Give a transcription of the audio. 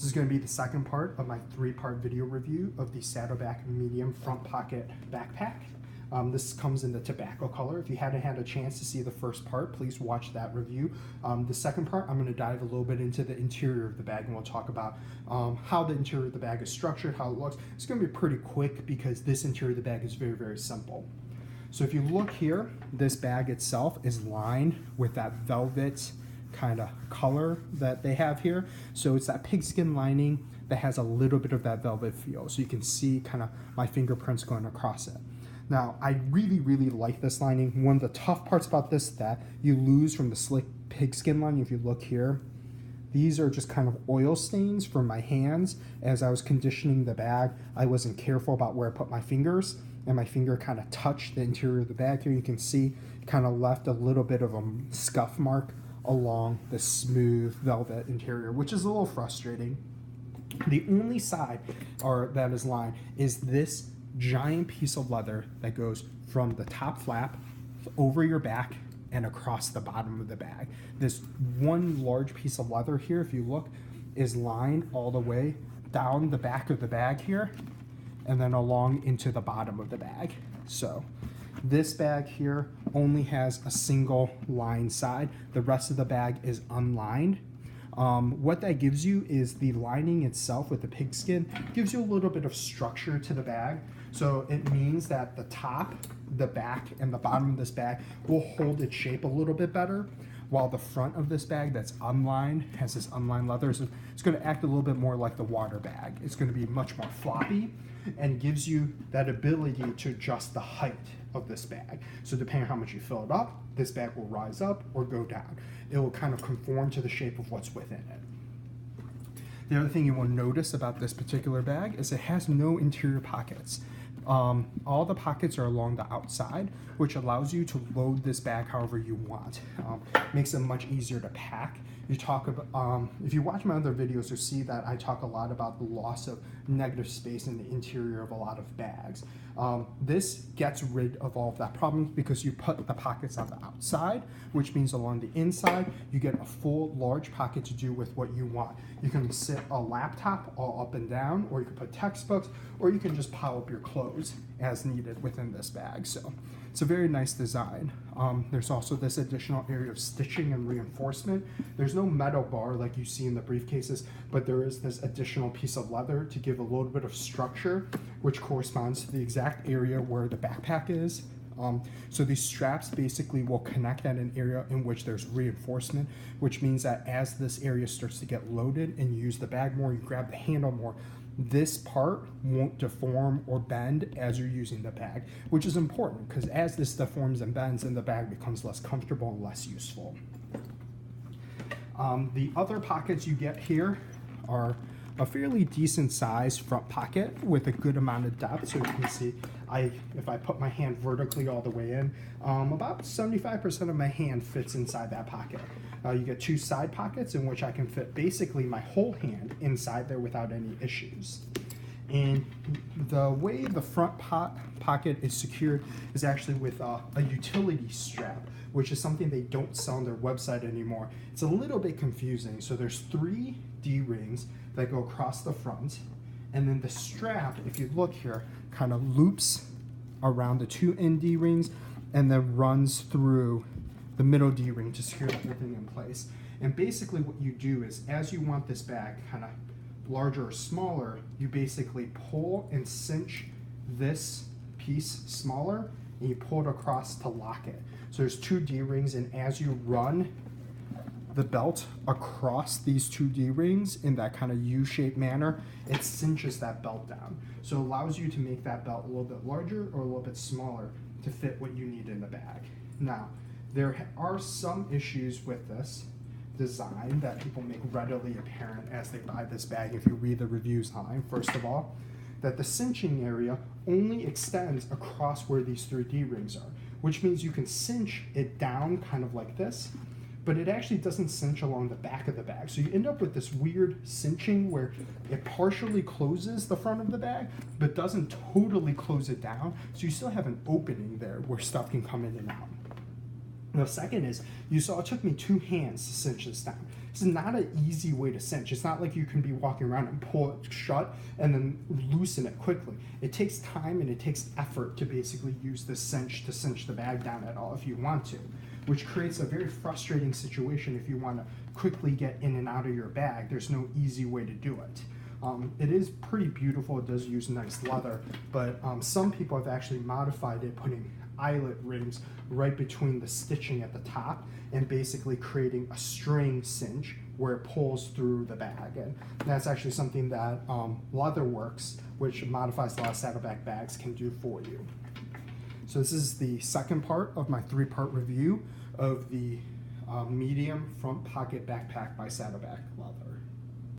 This is going to be the second part of my 3-part video review of the Saddleback medium front pocket backpack. This comes in the tobacco color. If you hadn't had a chance to see the first part, please watch that review. The second part, I'm going to dive a little bit into the interior of the bag, and we'll talk about how the interior of the bag is structured, how it looks. It's going to be pretty quick because this interior of the bag is very, very simple. So if you look here, this bag itself is lined with that velvet kind of color that they have here. So it's that pigskin lining that has a little bit of that velvet feel. So you can see kind of my fingerprints going across it. Now, I really, really like this lining. One of the tough parts about this that you lose from the slick pigskin lining, if you look here, these are just kind of oil stains from my hands. As I was conditioning the bag, I wasn't careful about where I put my fingers, and my finger kind of touched the interior of the bag here. You can see kind of left a little bit of a scuff mark along the smooth velvet interior, which is a little frustrating. The only side that is lined is this giant piece of leather that goes from the top flap over your back and across the bottom of the bag. This one large piece of leather here, if you look, is lined all the way down the back of the bag here and then along into the bottom of the bag. So this bag here only has a single line side. The rest of the bag is unlined. What that gives you is the lining itself with the pigskin gives you a little bit of structure to the bag. So it means that the top, the back, and the bottom of this bag will hold its shape a little bit better, while the front of this bag that's unlined has this unlined leather. So it's going to act a little bit more like the water bag. It's going to be much more floppy and gives you that ability to adjust the height of this bag. So depending on how much you fill it up, this bag will rise up or go down. It will kind of conform to the shape of what's within it. The other thing you will notice about this particular bag is it has no interior pockets. All the pockets are along the outside, which allows you to load this bag however you want. Makes it much easier to pack. You talk about, if you watch my other videos, you'll see that I talk a lot about the loss of negative space in the interior of a lot of bags. This gets rid of all of that problem because you put the pockets on the outside, which means along the inside, you get a full large pocket to do with what you want. You can sit a laptop all up and down, or you can put textbooks, or you can just pile up your clothes as needed within this bag. So it's a very nice design. There's also this additional area of stitching and reinforcement. There's no metal bar like you see in the briefcases, but there is this additional piece of leather to give a little bit of structure, which corresponds to the exact area where the backpack is. So these straps basically will connect at an area in which there's reinforcement, which means that as this area starts to get loaded and you use the bag more, you grab the handle more, this part won't deform or bend as you're using the bag, which is important because as this deforms and bends, then the bag becomes less comfortable and less useful. The other pockets you get here are a fairly decent sized front pocket with a good amount of depth. So you can see, if I put my hand vertically all the way in, about 75% of my hand fits inside that pocket. You get 2 side pockets in which I can fit basically my whole hand inside there without any issues. And the way the front pocket is secured is actually with a utility strap, which is something they don't sell on their website anymore. It's a little bit confusing. So there's 3 D-rings that go across the front, and then the strap, if you look here, kind of loops around the 2 end D-rings and then runs through the middle D-ring to secure everything in place. And basically what you do is, as you want this bag kind of larger or smaller, you basically pull and cinch this piece smaller, and you pull it across to lock it. So there's 2 D-rings, and as you run the belt across these 2 D-rings in that kind of U-shaped manner, it cinches that belt down. So it allows you to make that belt a little bit larger or a little bit smaller to fit what you need in the bag. Now, there are some issues with this design that people make readily apparent as they buy this bag if you read the reviews online. First of all, that the cinching area only extends across where these 3 D-rings are, which means you can cinch it down kind of like this, but it actually doesn't cinch along the back of the bag. So you end up with this weird cinching where it partially closes the front of the bag, but doesn't totally close it down. So you still have an opening there where stuff can come in and out. The second is, you saw it took me 2 hands to cinch this down. It's not an easy way to cinch. It's not like you can be walking around and pull it shut and then loosen it quickly. It takes time and it takes effort to basically use the cinch to cinch the bag down at all if you want to, which creates a very frustrating situation if you want to quickly get in and out of your bag. There's no easy way to do it. It is pretty beautiful. It does use nice leather, but some people have actually modified it, putting eyelet rings right between the stitching at the top and basically creating a string cinch where it pulls through the bag. And that's actually something that Leatherworks, which modifies a lot of Saddleback bags, can do for you. So this is the second part of my 3-part review of the medium front pocket backpack by Saddleback Leather.